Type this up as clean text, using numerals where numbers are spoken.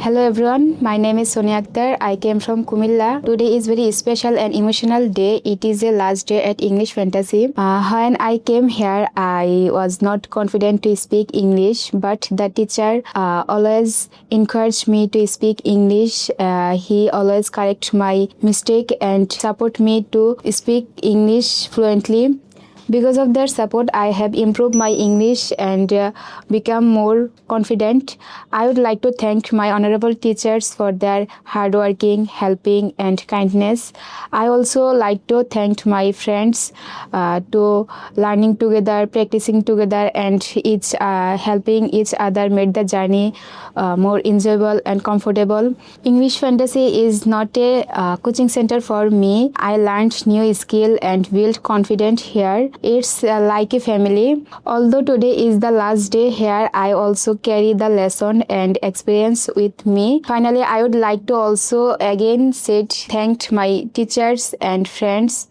Hello everyone, my name is Sonia Akhtar. I came from Kumilla. Today is very special and emotional day. It is the last day at English Fantasy. When I came here, I was not confident to speak English, but the teacher always encouraged me to speak English. He always correct my mistake and support me to speak English fluently. Because of their support, I have improved my English and become more confident. I would like to thank my honorable teachers for their hardworking, helping, and kindness. I also like to thank my friends to learning together, practicing together, and each helping each other made the journey more enjoyable and comfortable. English Fantasy is not a coaching center for me. I learned new skill and built confidence here. It's like a family. Although today is the last day here, I also carry the lesson and experience with me. Finally, I would like to also again say thank my teachers and friends